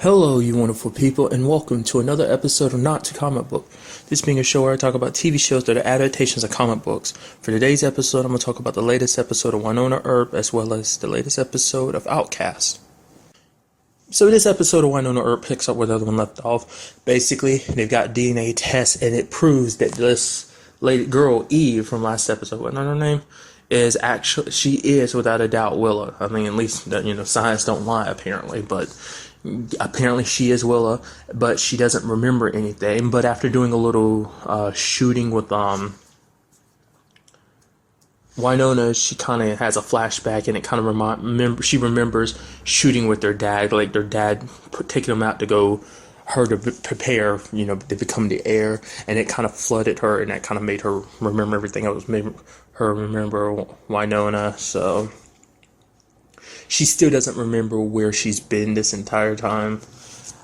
Hello, you wonderful people, and welcome to another episode of Not to Comic Book. This being a show where I talk about TV shows that are adaptations of comic books. For today's episode, I'm going to talk about the latest episode of Wynonna Earp, as well as the latest episode of Outcast. So this episode of Wynonna Earp picks up where the other one left off. Basically, they've got DNA tests, and it proves that this lady girl, Eve, from last episode, what's her name? She is without a doubt Willa. I mean, at least, science don't lie, apparently, but apparently she is Willa, but she doesn't remember anything. But after doing a little shooting with Wynonna, she kind of has a flashback, and it kind of she remembers shooting with their dad, like their dad taking them out to go her to prepare, to become the heir, and it kind of flooded her, and that kind of made her remember everything. It was made her remember Wynonna, so she still doesn't remember where she's been this entire time.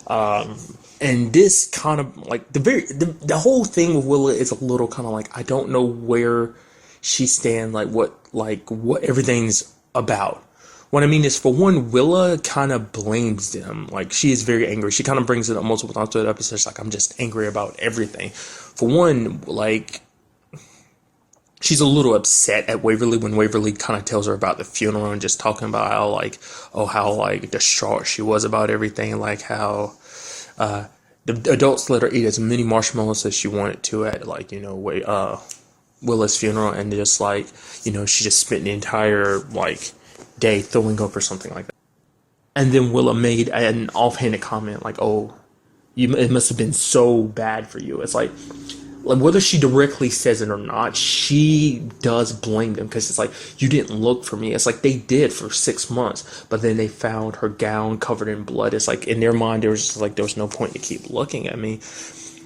And this kind of like the whole thing with Willa is a little kind of like, I don't know where she stands, what everything's about. What I mean is, for one, Willa kind of blames them. Like, she is very angry. She kind of brings it up multiple times to the episode. She's like, I'm just angry about everything. For one, like, she's a little upset at Waverly when Waverly kind of tells her about the funeral and just talking about how distraught she was about everything, like how the adults let her eat as many marshmallows as she wanted to at Willa's funeral, and just she just spent the entire day throwing up or something like that. And then Willa made an offhanded comment like, "Oh, it must have been so bad for you." It's like whether she directly says it or not, she does blame them, because it's like, you didn't look for me. It's like they did for 6 months, but then they found her gown covered in blood. It's like in their mind, there was no point to keep looking at me.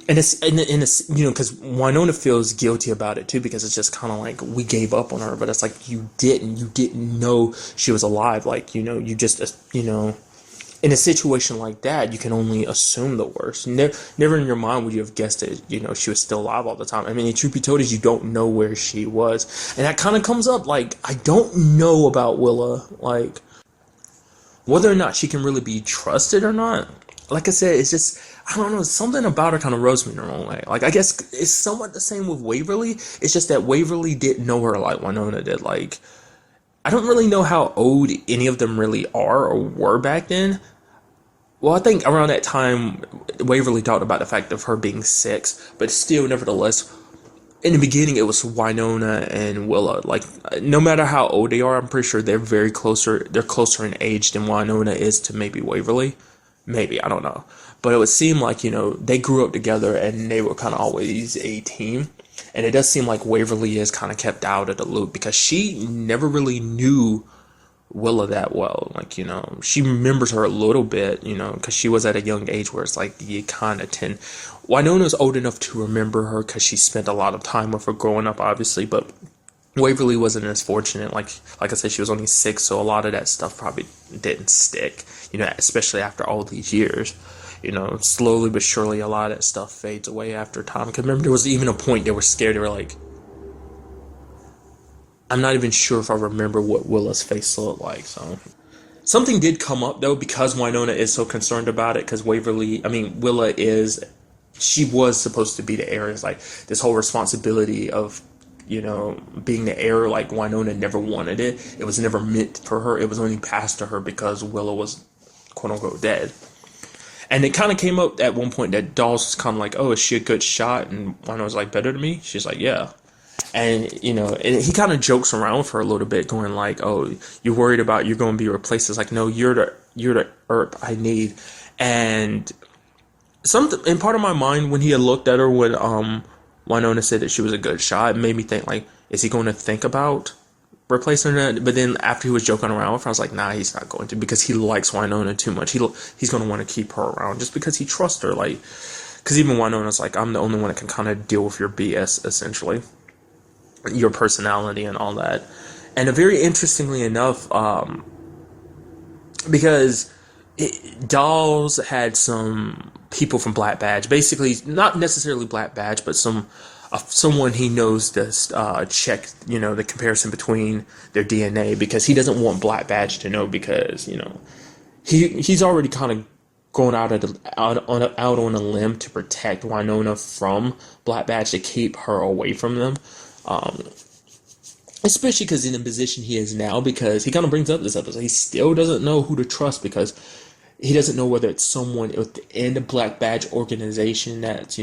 And it's because Wynonna feels guilty about it too, because it's just kind of like, we gave up on her, but it's like, you didn't know she was alive. You just in a situation like that, you can only assume the worst. Never in your mind would you have guessed that, she was still alive all the time. I mean, the truth be told is, you don't know where she was. And that kind of comes up, I don't know about Willa, whether or not she can really be trusted or not. Like I said, it's just, I don't know, something about her kind of rubs me the wrong way. I guess it's somewhat the same with Waverly. It's just that Waverly didn't know her like Wynonna did. I don't really know how old any of them really are or were back then. Well, I think around that time, Waverly talked about the fact of her being 6, but still, nevertheless, in the beginning, it was Wynonna and Willa. No matter how old they are, I'm pretty sure they're closer in age than Wynonna is to maybe Waverly. Maybe, I don't know. But it would seem like, they grew up together, and they were kind of always a team. And it does seem like Waverly is kind of kept out of the loop, because she never really knew Willa that well. She remembers her a little bit, because she was at a young age where it's like, you kind of tend. Wynonna's old enough to remember her because she spent a lot of time with her growing up, obviously, but Waverly wasn't as fortunate. Like I said, she was only 6, so a lot of that stuff probably didn't stick, especially after all these years. Slowly but surely, a lot of that stuff fades away after time. Because remember, there was even a point they were scared. They were like, I'm not even sure if I remember what Willa's face looked like. So something did come up, though, because Wynonna is so concerned about it, because Willa she was supposed to be the heir. It's like this whole responsibility of, being the heir, Wynonna never wanted it. It was never meant for her. It was only passed to her because Willa was, quote unquote, dead. And it kind of came up at one point that Dawes was kind of like, oh, is she a good shot? And Wynonna was like, better than me? She's like, yeah. And, and he kind of jokes around for a little bit, going like, oh, you're worried about you're going to be replaced. It's like, no, you're the Earp I need. And in part of my mind, when he had looked at her when Wynonna said that she was a good shot, it made me think, is he going to think about replacing her? But then after he was joking around with her, I was like, nah, he's not going to, because he likes Wynonna too much. He's going to want to keep her around just because he trusts her. Because even Wynonna's like, I'm the only one that can kind of deal with your BS, essentially, your personality and all that. And very interestingly enough, because Dawes had some people from Black Badge, basically not necessarily Black Badge, but someone he knows does check, the comparison between their DNA, because he doesn't want Black Badge to know, because he's already kind of going out on a limb to protect Wynonna from Black Badge to keep her away from them. Um, Especially because in the position he is now, because he kind of brings up this episode, he still doesn't know who to trust because he doesn't know whether it's someone within the Black Badge organization that's,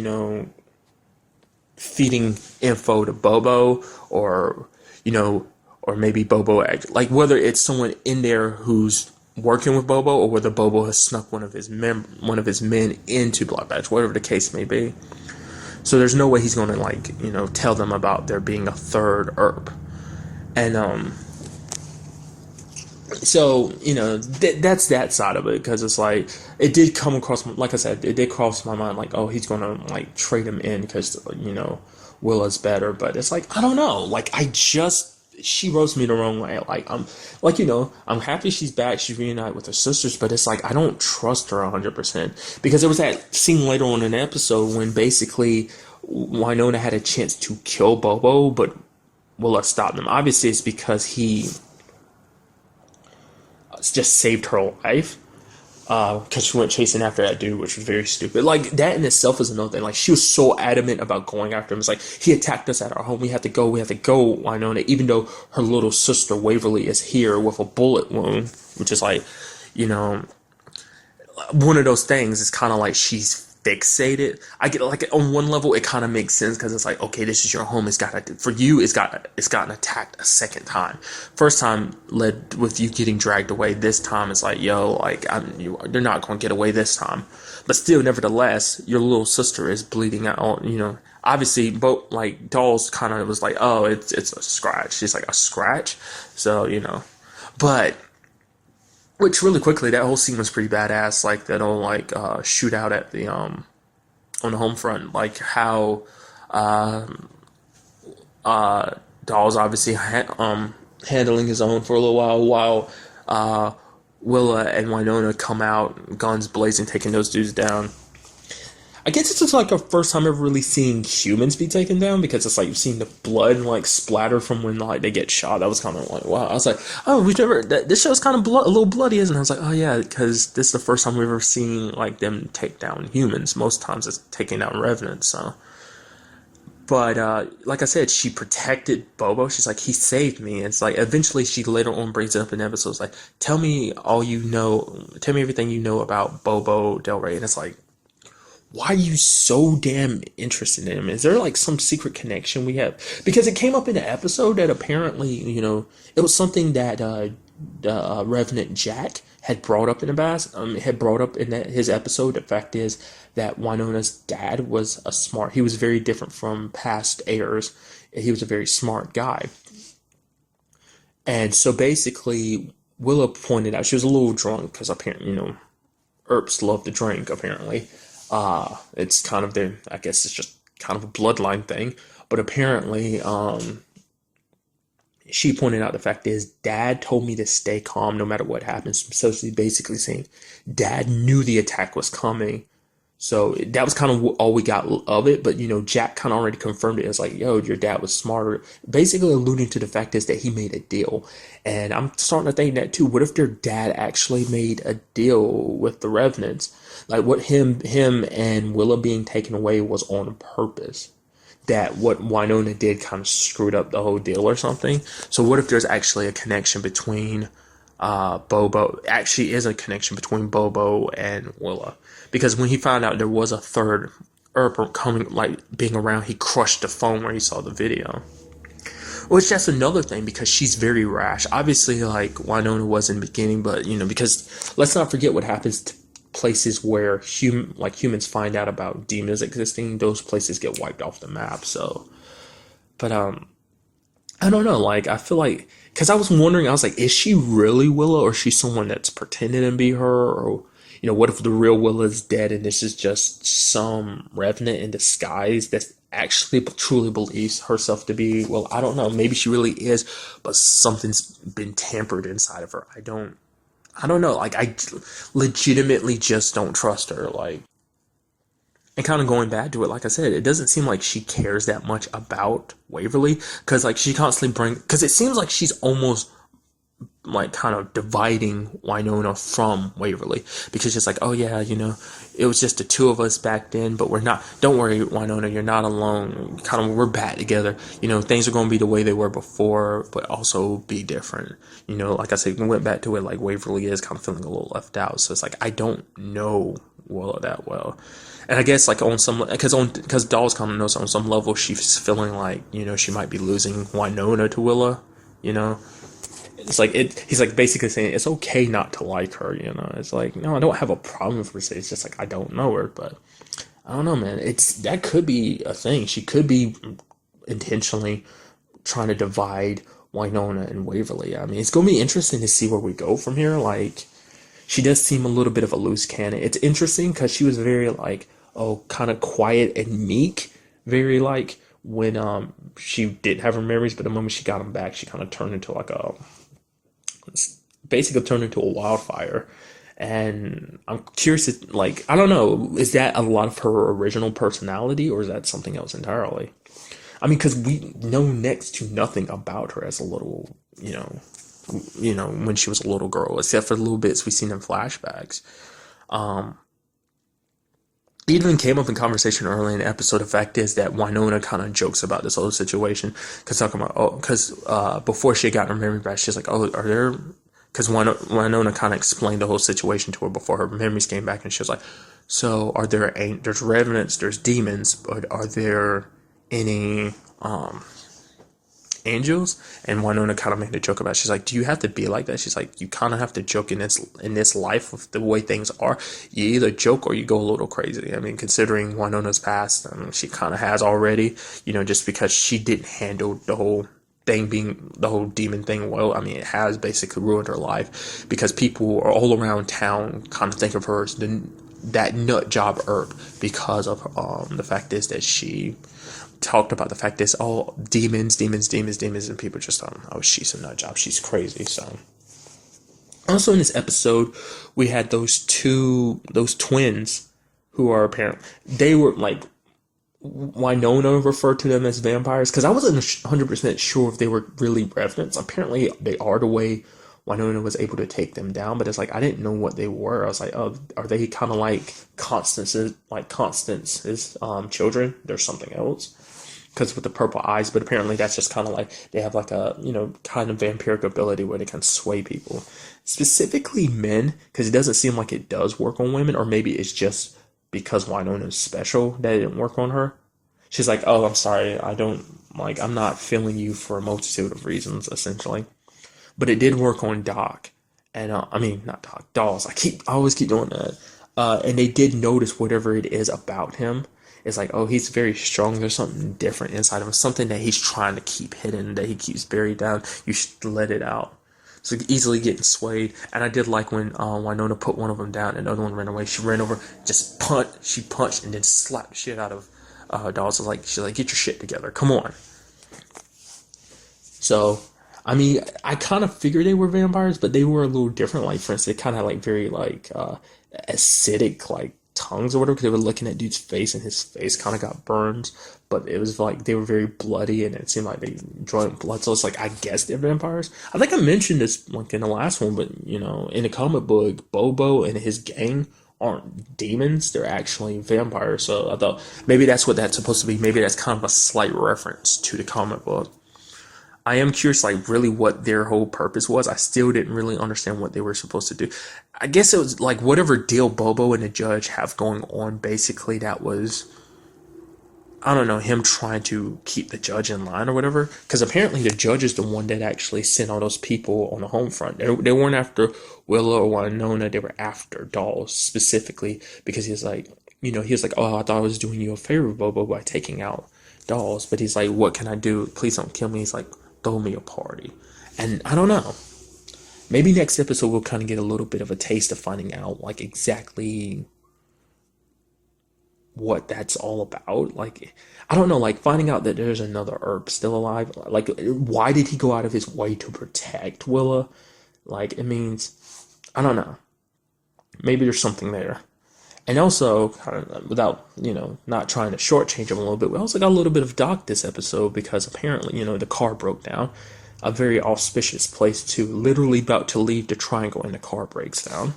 feeding info to Bobo, or, or maybe Bobo, like whether it's someone in there who's working with Bobo, or whether Bobo has snuck one of his men into Black Badge, whatever the case may be. So there's no way he's going to, like, tell them about there being a third Earp. And so that's that side of it, because it's like it did come across, like I said, it did cross my mind, like, oh, he's gonna like trade him in because Willa's better. But it's like, I don't know, like, she rose me the wrong way. Like, I'm happy she's back, she's reunited with her sisters, but it's like I don't trust her 100%, because there was that scene later on in the episode when basically Wynonna had a chance to kill Bobo, but Willa stopped him. Obviously, it's because he just saved her life, because she went chasing after that dude, which was very stupid. Like, that in itself is another thing. Like, she was so adamant about going after him. It's like, he attacked us at our home. We have to go, Wynonna, even though her little sister Waverly is here with a bullet wound, which is like, one of those things. It's kind of like she's fixated. I get, like, on one level it kind of makes sense, because it's like, okay, this is your home. It's gotten attacked a second time. First time led with you getting dragged away. This time it's like, yo, like, they're not going to get away this time. But still, nevertheless, your little sister is bleeding out. Obviously, both, like, Dolls kind of was like, oh, it's a scratch. She's like, a scratch. So but. Which, really quickly, that whole scene was pretty badass. Like, that whole, like, shootout at the, on the home front. Like, how, Doll's obviously, handling his own for a little while, Willa and Wynonna come out, guns blazing, taking those dudes down. I guess it's just like our first time ever really seeing humans be taken down, because it's like you've seen the blood like splatter from when like they get shot. That was kind of like, wow. I was like, oh, this show's kind of a little bloody, isn't it? I was like, oh yeah, because this is the first time we've ever seen like them take down humans. Most times it's taking down revenants. So, but like I said, she protected Bobo. She's like, he saved me. It's like eventually she later on brings it up in episodes like, tell me everything you know about Bobo Del Rey. And it's like, why are you so damn interested in him? Is there like some secret connection we have? Because it came up in the episode that apparently, it was something that the Revenant Jack had brought up in the past. Had brought up in his episode. The fact is that Wynonna's dad was he was very different from past heirs. He was a very smart guy. And so basically, Willa pointed out, she was a little drunk, because apparently, Earps love to drink, apparently. It's kind of I guess it's just kind of a bloodline thing. But apparently, she pointed out the fact is, Dad told me to stay calm no matter what happens. So she's basically saying, Dad knew the attack was coming. So that was kind of all we got of it. But, Jack kind of already confirmed it. It's like, yo, your dad was smarter. Basically alluding to the fact is that he made a deal. And I'm starting to think that too. What if their dad actually made a deal with the Revenants? Like, what him and Willa being taken away was on purpose. That what Wynonna did kind of screwed up the whole deal or something. So what if there's actually a connection between Bobo? Actually is a connection between Bobo and Willa. Because when he found out there was a third Earp coming, like, being around, he crushed the phone where he saw the video. Which, that's another thing, because she's very rash. Obviously, like, Wynonna was in the beginning, but, because let's not forget what happens to places where humans find out about demons existing. Those places get wiped off the map. So, but, I don't know, like, I feel like, because I was wondering, I was like, is she really Willa, or is she someone that's pretending to be her, or, what if the real Willa is dead and this is just some revenant in disguise that actually truly believes herself to be, well, I don't know, maybe she really is, but something's been tampered inside of her. I don't know, like, I legitimately just don't trust her, like, and kind of going back to it, like I said, it doesn't seem like she cares that much about Waverly, because, like, she constantly because it seems like she's almost, like kind of dividing Wynonna from Waverly, because she's like, oh yeah, it was just the two of us back then, but we're not. Don't worry, Wynonna, you're not alone. Kind of, we're back together. Things are going to be the way they were before, but also be different. Like I said, we went back to it like Waverly is kind of feeling a little left out. So it's like I don't know Willa that well. And I guess like on some, because Dolls kind of knows on some level she's feeling like she might be losing Wynonna to Willa. It's like he's like basically saying it's okay not to like her. It's like, no, I don't have a problem with her. It's just like I don't know her, but I don't know, man. That could be a thing. She could be intentionally trying to divide Wynonna and Waverly. I mean, it's gonna be interesting to see where we go from here. Like, she does seem a little bit of a loose cannon. It's interesting because she was very like, kind of quiet and meek, very like when she didn't have her memories, but the moment she got them back, she kind of turned into like basically turned into a wildfire. And I'm curious, like, I don't know, is that a lot of her original personality, or is that something else entirely? I mean, because we know next to nothing about her as a little, when she was a little girl, except for the little bits we've seen in flashbacks. It even came up in conversation early in the episode. The fact is that Wynonna kind of jokes about this whole situation, because before she got her memory back, she's like, oh, are there? Because Wynonna kind of explained the whole situation to her before her memories came back, and she was like, so are there's revenants, there's demons, but are there any angels? And Wynonna kind of made a joke about it. She's like, do you have to be like that? She's like, you kind of have to joke in this life with the way things are. You either joke or you go a little crazy. I mean, considering Wynonna's past, she kind of has already, just because she didn't handle the whole demon thing well. I mean, it has basically ruined her life, because people are all around town kind of think of her as that nut job Earp, because of the fact is that she talked about the fact is, demons, and people just she's a nut job, she's crazy. So also in this episode, we had those twins who are apparent. They were like, Wynonna referred to them as vampires, because I wasn't 100% sure if they were really revenants. Apparently they are, the way Wynonna was able to take them down, but it's like I didn't know what they were. I was like, oh, are they kind of like Constance's children? There's something else, because with the purple eyes, but apparently that's just kind of like they have like a kind of vampiric ability where they can sway people, specifically men, because it doesn't seem like it does work on women, or maybe it's just because Wynonna's special that it didn't work on her. She's like, oh, I'm sorry, I'm not feeling you for a multitude of reasons, essentially. But it did work on Doc, and not Doc, Dolls. I always keep doing that. And they did notice whatever it is about him. It's like, oh, he's very strong. There's something different inside of him, something that he's trying to keep hidden, that he keeps buried down. You should let it out. So easily getting swayed. And I did like when Wynonna put one of them down and the other one ran away. She ran over, she punched and then slapped the shit out of Dolls. She's like, get your shit together. Come on. So, I mean, I kind of figured they were vampires, but they were a little different. Like, for instance, they kind of had like very like acidic like tongues or whatever, because they were looking at dude's face and his face kind of got burned, but it was like they were very bloody and it seemed like they drank blood. So it's like, I guess they're vampires. I think I mentioned this like in the last one, but in the comic book, Bobo and his gang aren't demons, they're actually vampires. So I thought maybe that's what that's supposed to be. Maybe that's kind of a slight reference to the comic book. I am curious, like, really what their whole purpose was. I still didn't really understand what they were supposed to do. I guess it was like whatever deal Bobo and the judge have going on, basically that was, I don't know, him trying to keep the judge in line or whatever. Because apparently the judge is the one that actually sent all those people on the home front. They weren't after Willa or Wynonna, they were after Dolls specifically, because he was like, oh, I thought I was doing you a favor, Bobo, by taking out Dolls. But he's like, what can I do? Please don't kill me. He's like, throw me a party. And I don't know. Maybe next episode we'll kind of get a little bit of a taste of finding out like exactly what that's all about. Like, I don't know, like finding out that there's another Earp still alive. Like, why did he go out of his way to protect Willa? Like, it means, I don't know. Maybe there's something there. And also, without, not trying to shortchange him a little bit, we also got a little bit of Doc this episode, because apparently, the car broke down. a very auspicious place too. Literally about to leave the triangle and the car breaks down.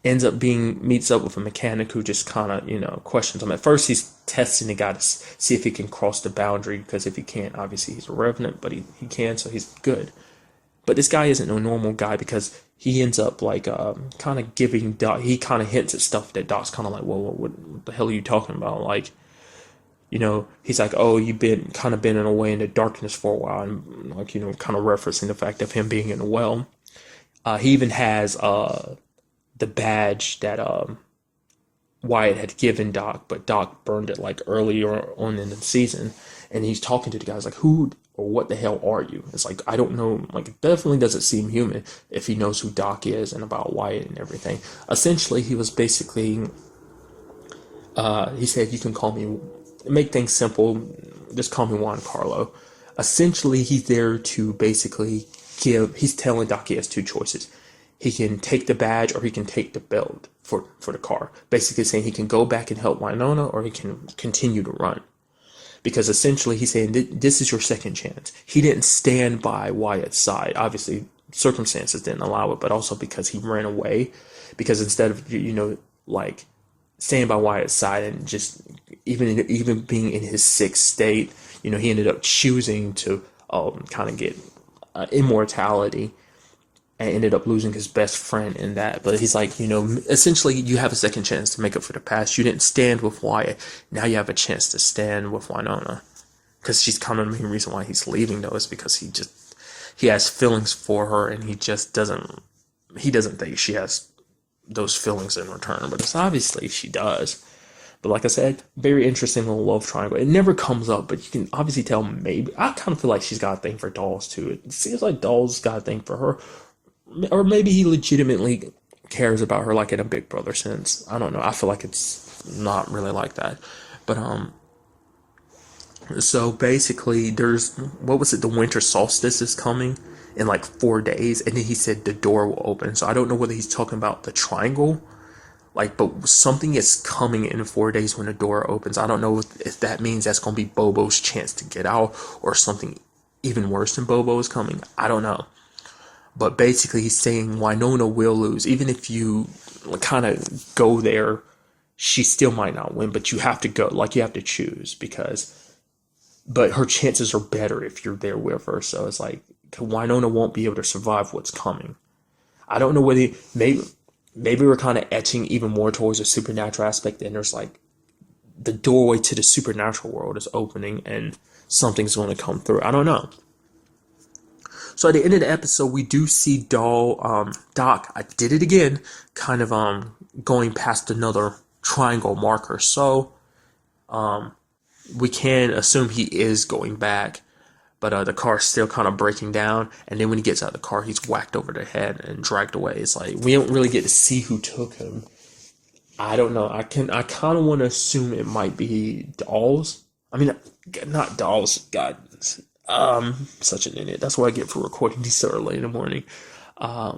Meets up with a mechanic who just kind of, questions him. At first, he's testing the guy to see if he can cross the boundary, because if he can't, obviously he's a revenant, but he can, so he's good. But this guy isn't no normal guy, because he ends up like kind of giving Doc, he kind of hints at stuff that Doc's kind of like, well, what the hell are you talking about? Like, he's like, oh, you've been away in the darkness for a while, and like, kind of referencing the fact of him being in a well. He even has the badge that Wyatt had given Doc, but Doc burned it like earlier on in the season, and he's talking to the guys like, who or what the hell are you? It's like, I don't know, like, it definitely doesn't seem human if he knows who Doc is and about Wyatt and everything. Essentially, he was basically, he said, you can call me, make things simple, just call me Juan Carlo. Essentially, he's there to basically he's telling Doc he has two choices. He can take the badge or he can take the belt for the car. Basically saying he can go back and help Wynonna, or he can continue to run. Because essentially he's saying this is your second chance. He didn't stand by Wyatt's side. Obviously, circumstances didn't allow it, but also because he ran away. Because instead of, like, staying by Wyatt's side and just even being in his sick state, he ended up choosing to kind of get immortality, and ended up losing his best friend in that. But he's like, essentially you have a second chance to make up for the past. You didn't stand with Wyatt. Now you have a chance to stand with Wynonna. Because she's kind of the main reason why he's leaving, though, is because he has feelings for her, and he doesn't think she has those feelings in return. But it's obviously she does. But like I said, very interesting little love triangle. It never comes up, but you can obviously tell maybe. I kind of feel like she's got a thing for dolls, too. It seems like dolls got a thing for her. Or maybe he legitimately cares about her, like in a Big Brother sense. I don't know. I feel like it's not really like that. But, so basically the winter solstice is coming in like 4 days. And then he said the door will open. So I don't know whether he's talking about the triangle. But something is coming in 4 days when the door opens. I don't know if that means that's going to be Bobo's chance to get out, or something even worse than Bobo is coming. I don't know. But basically, he's saying Wynonna will lose. Even if you kind of go there, she still might not win. But you have to go. Like, you have to choose. But her chances are better if you're there with her. So it's like, Wynonna won't be able to survive what's coming. I don't know whether, maybe we're kind of etching even more towards a supernatural aspect. And there's like, the doorway to the supernatural world is opening, and something's going to come through. I don't know. So at the end of the episode, we do see Doc, I did it again, kind of going past another triangle marker. So we can assume he is going back, but the car's still kind of breaking down. And then when he gets out of the car, he's whacked over the head and dragged away. It's like, we don't really get to see who took him. I don't know. I kind of want to assume it might be Dolls. I mean, not Dolls. God, such an idiot. That's what I get for recording these so early in the morning. I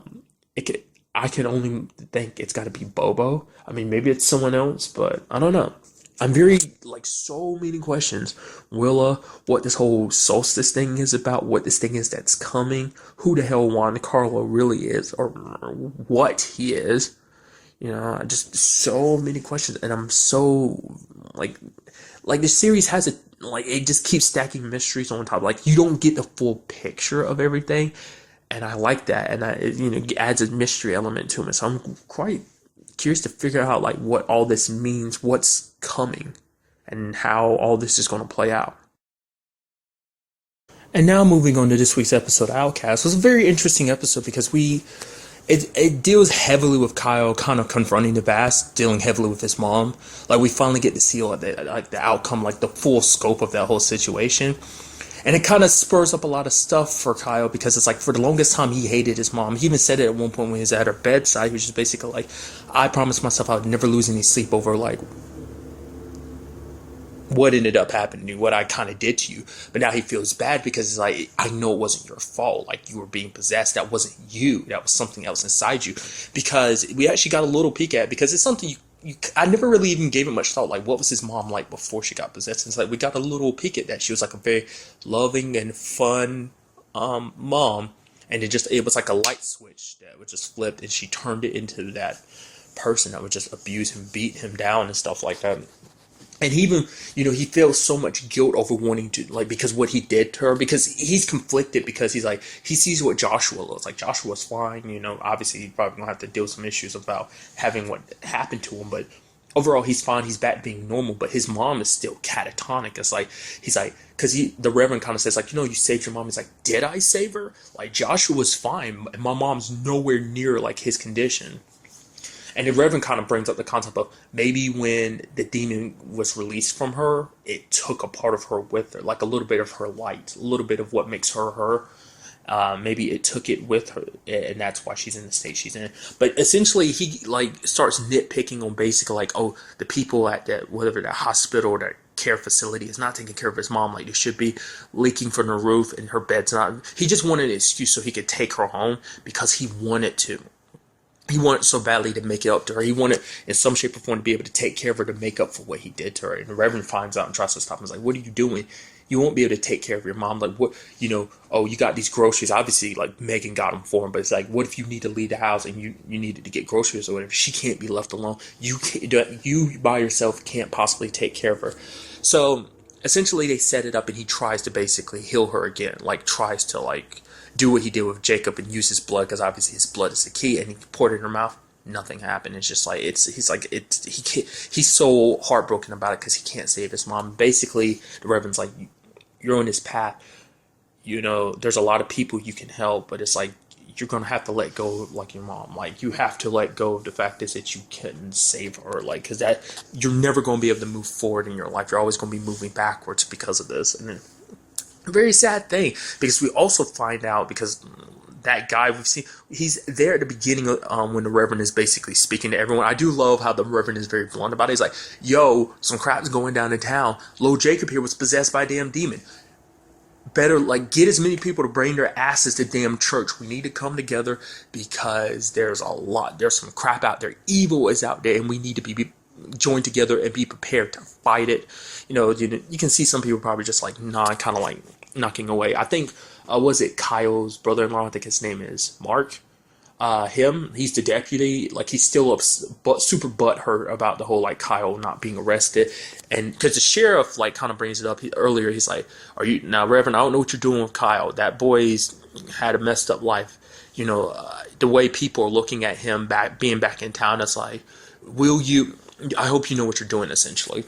can only think it's got to be Bobo. I mean, maybe it's someone else, but I don't know. I'm very, so many questions. Willa, what this whole solstice thing is about, what this thing is that's coming, who the hell Juan Carlo really is, or what he is. Just so many questions, and I'm so, the series has it just keeps stacking mysteries on top. You don't get the full picture of everything, and I like that, and it adds a mystery element to it. So I'm quite curious to figure out what all this means, what's coming, and how all this is going to play out. And now moving on to this week's episode of Outcast. It was a very interesting episode because it deals heavily with Kyle kind of confronting the past, dealing heavily with his mom. We finally get to see the outcome, the full scope of that whole situation. And it kind of spurs up a lot of stuff for Kyle, because it's for the longest time he hated his mom. He even said it at one point when he was at her bedside. He was just basically I promised myself I would never lose any sleep over what ended up happening to you, what I kind of did to you. But now he feels bad because it's I know it wasn't your fault. You were being possessed. That wasn't you. That was something else inside you. Because we actually got a little peek at it, because it's something I never really even gave it much thought. What was his mom before she got possessed? It's we got a little peek at that. She was a very loving and fun, mom, and it was like a light switch that was just flipped, and she turned it into that person that would just abuse him, beat him down, and stuff like that. And he even, he feels so much guilt over wanting to, like, because what he did to her, because he's conflicted, because he's like, he sees what Joshua looks like. Joshua's fine, obviously he's probably gonna have to deal with some issues about having what happened to him, but overall he's fine, he's back being normal. But his mom is still catatonic. It's like, he's like, because the reverend kind of says, like, you saved your mom. He's like, did I save her? Like, Joshua's fine, and my mom's nowhere near, like, his condition. And the Reverend kind of brings up the concept of maybe when the demon was released from her, it took a part of her with her, like a little bit of her light, a little bit of what makes her her. Maybe it took it with her, and that's why she's in the state she's in. But essentially, he like starts nitpicking on basically like, oh, the people at that, whatever, that hospital or that care facility is not taking care of his mom like they should be, leaking from the roof, and her bed's not. He just wanted an excuse so he could take her home because he wanted to. He wanted so badly to make it up to her. He wanted, in some shape or form, to be able to take care of her, to make up for what he did to her. And the Reverend finds out and tries to stop him. He's like, what are you doing? You won't be able to take care of your mom. Like, what, oh, you got these groceries. Obviously, like, Megan got them for him. But it's like, what if you need to leave the house and you needed to get groceries or whatever? She can't be left alone. You by yourself can't possibly take care of her. So, essentially, they set it up, and he tries to basically heal her again. Like, tries to, like, do what he did with Jacob and use his blood, because obviously his blood is the key, and he poured it in her mouth. Nothing happened. It's just like, he's so heartbroken about it because he can't save his mom. Basically, the Reverend's like, you're on this path. There's a lot of people you can help, but it's like, you're going to have to let go of, like, your mom. Like, you have to let go of the fact is that you couldn't save her. Like, because that, you're never going to be able to move forward in your life. You're always going to be moving backwards because of this. And then, very sad thing, because we also find out, because that guy we've seen, he's there at the beginning of, when the Reverend is basically speaking to everyone. I do love how the Reverend is very blunt about it. He's like, yo, some crap's going down in town. Lil Jacob here was possessed by a damn demon. Better, like, get as many people to bring their asses to damn church. We need to come together, because there's some crap out there. Evil is out there, and we need to be joined together and be prepared to fight it. You can see some people probably just like kind of like knocking away. I think, was it Kyle's brother-in-law? I think his name is Mark. He's the deputy. Like, he's still super butthurt about the whole, like, Kyle not being arrested. And because the sheriff, like, kind of brings it up earlier, he's like, now, Reverend, I don't know what you're doing with Kyle. That boy's had a messed up life. The way people are looking at him being back in town, it's like, I hope you know what you're doing, essentially.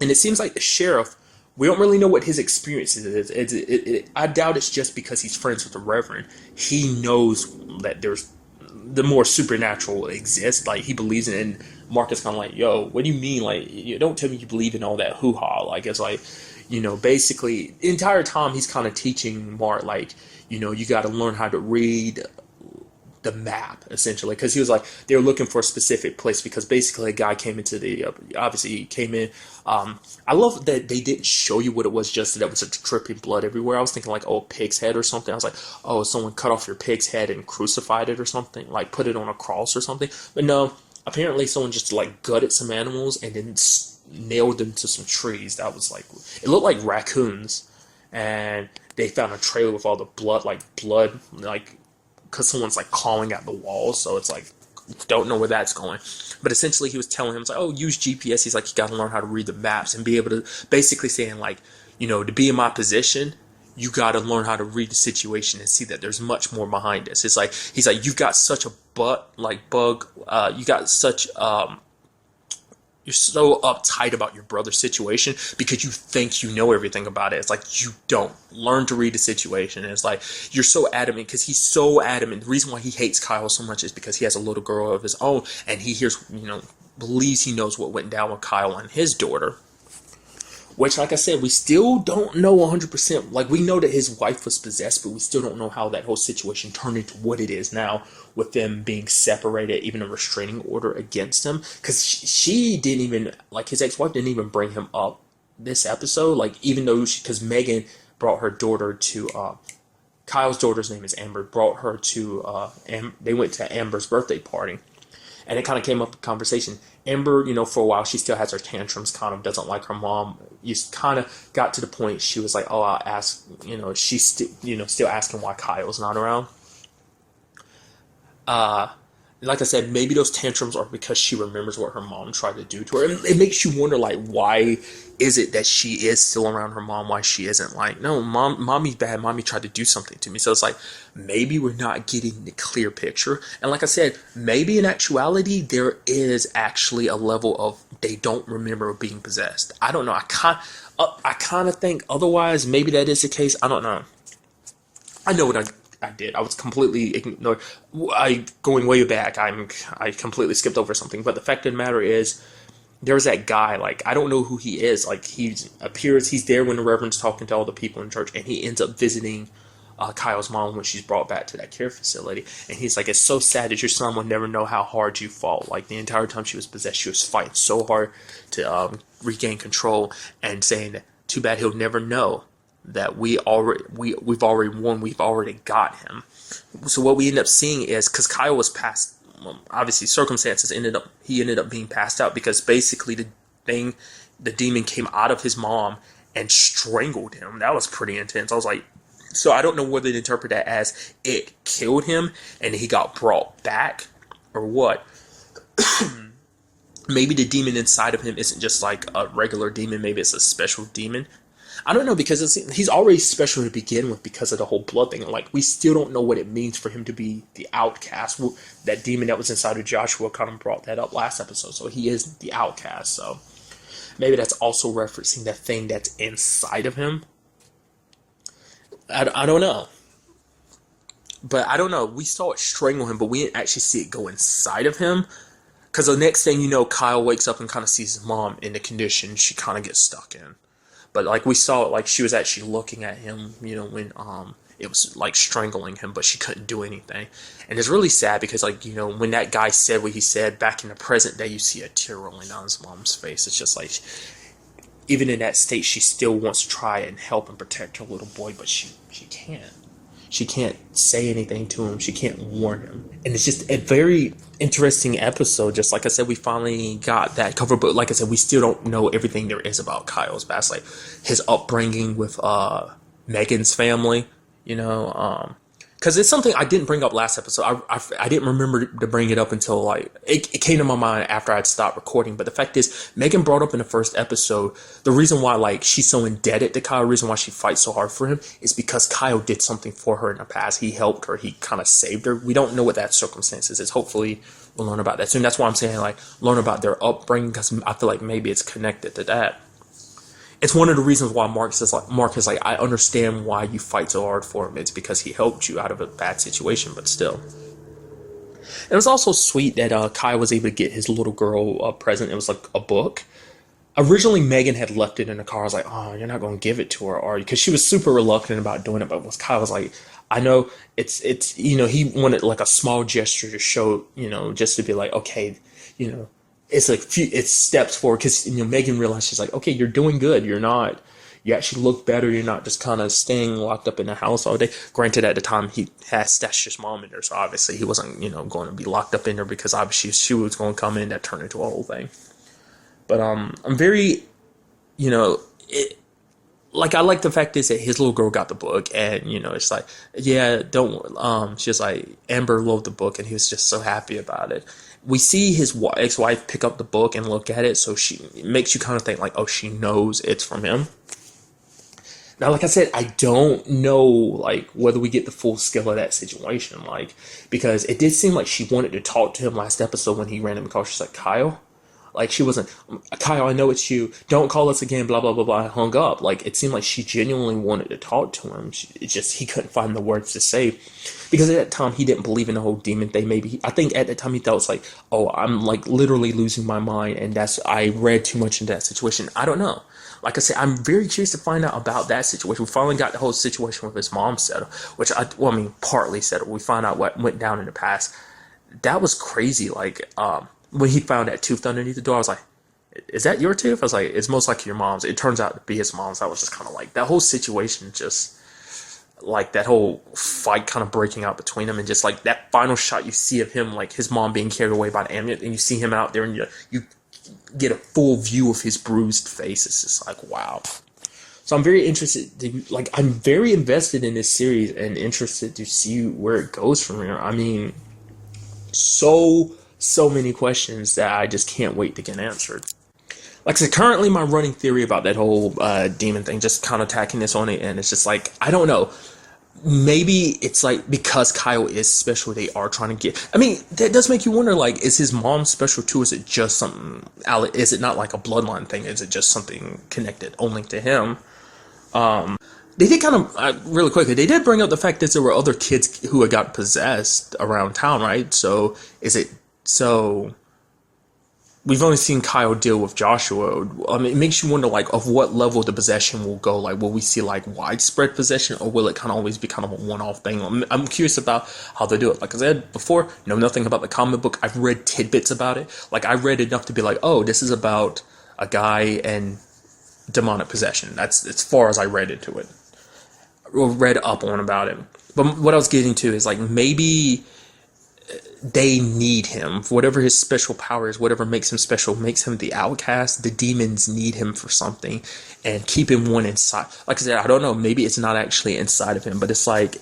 And it seems like the sheriff, we don't really know what his experience is. I doubt it's just because he's friends with the Reverend. He knows that there's the more supernatural exists. Like, he believes in it. And Mark is kind of like, yo, what do you mean? Like, you don't tell me you believe in all that hoo-ha. Like, it's like, basically, the entire time he's kind of teaching Mark, like, you got to learn how to read the map, essentially, because he was like, they were looking for a specific place, because basically a guy came into obviously he came in. I love that they didn't show you what it was, just that it was a dripping blood everywhere. I was thinking like, oh, a pig's head or something. I was like, oh, someone cut off your pig's head and crucified it or something, like put it on a cross or something. But no, apparently someone just like gutted some animals and then nailed them to some trees. That was like, it looked like raccoons, and they found a trailer with all the blood, like, because someone's like calling at the walls, so it's like, don't know where that's going. But essentially he was telling him, it's like, oh, use GPS. He's like, you got to learn how to read the maps and be able to, basically saying like, to be in my position, you got to learn how to read the situation and see that there's much more behind this. It's like, he's like, you've got such a you got such you're so uptight about your brother's situation because you think you know everything about it. It's like, you don't. Learn to read the situation. And it's like, you're so adamant, because he's so adamant. The reason why he hates Kyle so much is because he has a little girl of his own, and he hears, believes he knows what went down with Kyle and his daughter. Which, like I said, we still don't know 100%. Like, we know that his wife was possessed, but we still don't know how that whole situation turned into what it is now, with them being separated, even a restraining order against him. Because she didn't even, like, his ex-wife didn't even bring him up this episode. Like, even though, because Megan brought her daughter to, Kyle's daughter's name is Amber, brought her to, they went to Amber's birthday party. And it kind of came up in conversation. Amber, for a while, she still has her tantrums, kind of doesn't like her mom. You kind of got to the point she was like, oh, I'll ask, she's still asking why Kyle's not around. Like I said, maybe those tantrums are because she remembers what her mom tried to do to her. And it makes you wonder, like, why is it that she is still around her mom? Why she isn't like, no, mommy's bad. Mommy tried to do something to me. So it's like, maybe we're not getting the clear picture. And like I said, maybe in actuality, there is actually a level of they don't remember being possessed. I don't know. I kind of think otherwise. Maybe that is the case. I don't know. I know what I did. I was completely ignored. Going way back, I completely skipped over something. But the fact of the matter is, there's that guy. Like, I don't know who he is. Like, he's there when the Reverend's talking to all the people in church, and he ends up visiting Kyle's mom when she's brought back to that care facility. And he's like, it's so sad that your son will never know how hard you fought. Like, the entire time she was possessed, she was fighting so hard to regain control, and saying that too bad he'll never know that we've already won, we've already got him. So what we end up seeing is, because Kyle was passed, obviously circumstances he ended up being passed out, because basically the demon came out of his mom and strangled him. That was pretty intense. I was like, so I don't know whether to interpret that as it killed him and he got brought back, or what. Maybe the demon inside of him isn't just like a regular demon. Maybe it's a special demon. I don't know, because he's already special to begin with because of the whole blood thing. Like, we still don't know what it means for him to be the outcast. That demon that was inside of Joshua kind of brought that up last episode. So he is the outcast. So maybe that's also referencing that thing that's inside of him. I don't know. But I don't know. We saw it strangle him, but we didn't actually see it go inside of him. Because the next thing you know, Kyle wakes up and kind of sees his mom in the condition she kind of gets stuck in. But like, we saw it, like she was actually looking at him, when it was like strangling him, but she couldn't do anything. And it's really sad because, like, when that guy said what he said back in the present day, you see a tear rolling down his mom's face. It's just like, even in that state, she still wants to try and help and protect her little boy, but she can't. She can't say anything to him. She can't warn him. And it's just a very interesting episode. Just like I said, we finally got that covered. But like I said, we still don't know everything there is about Kyle's past. Like, his upbringing with Megan's family, because it's something I didn't bring up last episode. I didn't remember to bring it up until, like, it came to my mind after I'd stopped recording. But the fact is, Megan brought up in the first episode, the reason why, like, she's so indebted to Kyle, the reason why she fights so hard for him, is because Kyle did something for her in the past. He helped her. He kind of saved her. We don't know what that circumstances is. Hopefully, we'll learn about that soon. That's why I'm saying, like, learn about their upbringing, because I feel like maybe it's connected to that. It's one of the reasons why Mark is like, I understand why you fight so hard for him. It's because he helped you out of a bad situation, but still. And it was also sweet that Kai was able to get his little girl a present. It was like a book. Originally, Megan had left it in the car. I was like, oh, you're not going to give it to her, are you? Because she was super reluctant about doing it. But Kai was like, I know it's he wanted like a small gesture to show, just to be like, okay, it's like it's steps forward, because Megan realized, she's like, okay, you're doing good. You actually look better. You're not just kind of staying locked up in the house all day. Granted, at the time he had stashed his mom in there, so obviously he wasn't going to be locked up in there, because obviously she was going to come in. That turned into a whole thing. But I'm very, like, I like the fact is that his little girl got the book, and it's like, yeah, don't. She was like, Amber loved the book, and he was just so happy about it. We see his ex-wife pick up the book and look at it, so it makes you kind of think like, oh, she knows it's from him. Now, like I said, I don't know, like, whether we get the full scale of that situation, like, because it did seem like she wanted to talk to him last episode when he randomly called. She's like, Kyle? Like, she wasn't, Kyle, I know it's you. Don't call us again, blah, blah, blah, blah, and hung up. Like, it seemed like she genuinely wanted to talk to him. He couldn't find the words to say. Because at that time, he didn't believe in the whole demon thing. I think at that time he thought it's like, oh, I'm, like, literally losing my mind, and I read too much into that situation. I don't know. Like I said, I'm very curious to find out about that situation. We finally got the whole situation with his mom settled, which, partly settled. We found out what went down in the past. That was crazy. Like, when he found that tooth underneath the door, I was like, is that your tooth? I was like, it's most likely your mom's. It turns out to be his mom's. I was just kind of like, that whole situation just, like that whole fight kind of breaking out between them, and just like that final shot you see of him, like his mom being carried away by the ambulance, and you see him out there, and you get a full view of his bruised face. It's just like, wow. So I'm very interested I'm very invested in this series and interested to see where it goes from here. I mean, so many questions that I just can't wait to get answered. Like I said, currently my running theory about that whole demon thing, just kind of tacking this on it, and it's just like, I don't know. Maybe it's like because Kyle is special, they are trying to get. I mean, that does make you wonder. Like, is his mom special too? Is it just something? Is it not like a bloodline thing? Is it just something connected only to him? They did kind of really quickly. They did bring up the fact that there were other kids who had got possessed around town, right? So is it so? We've only seen Kyle deal with Joshua. I mean, it makes you wonder, like, of what level the possession will go. Like, will we see, like, widespread possession, or will it kind of always be kind of a one-off thing? I'm curious about how they do it. Like I said before, know nothing about the comic book. I've read tidbits about it. Like, I read enough to be like, oh, this is about a guy and demonic possession. That's as far as I read into it. Or read up on about it. But what I was getting to is, like, maybe they need him. Whatever his special power is, whatever makes him special, makes him the outcast. The demons need him for something and keep him one inside. Like I said, I don't know. Maybe it's not actually inside of him, but it's like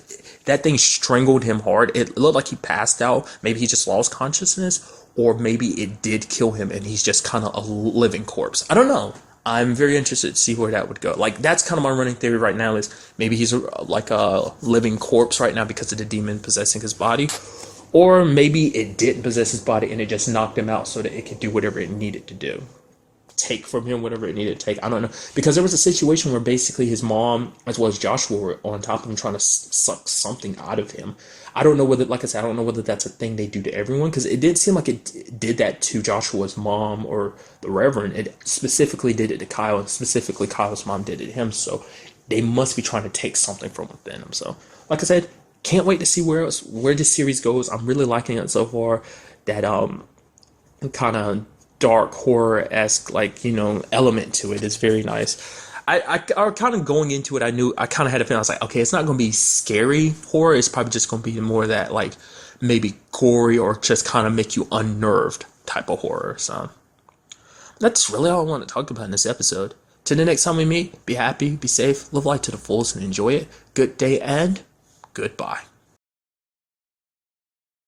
that thing strangled him hard. It looked like he passed out. Maybe he just lost consciousness, or maybe it did kill him and he's just kind of a living corpse. I don't know. I'm very interested to see where that would go. Like, that's kind of my running theory right now, is maybe he's like a living corpse right now because of the demon possessing his body. Or maybe it didn't possess his body and it just knocked him out so that it could do whatever it needed to do. Take from him whatever it needed to take. I don't know. Because there was a situation where basically his mom, as well as Joshua, were on top of him trying to suck something out of him. I don't know whether, like I said, I don't know whether that's a thing they do to everyone. Because it did seem like it did that to Joshua's mom or the Reverend. It specifically did it to Kyle, and specifically Kyle's mom did it to him. So they must be trying to take something from within him. So, like I said, can't wait to see where this series goes. I'm really liking it so far. That kind of dark horror-esque, like, element to it is very nice. I kind of going into it, I kind of had a feeling. I was like, okay, it's not going to be scary horror. It's probably just going to be more that, like, maybe gory or just kind of make you unnerved type of horror. So that's really all I want to talk about in this episode. Till the next time we meet, be happy, be safe, live life to the fullest, and enjoy it. Good day and goodbye.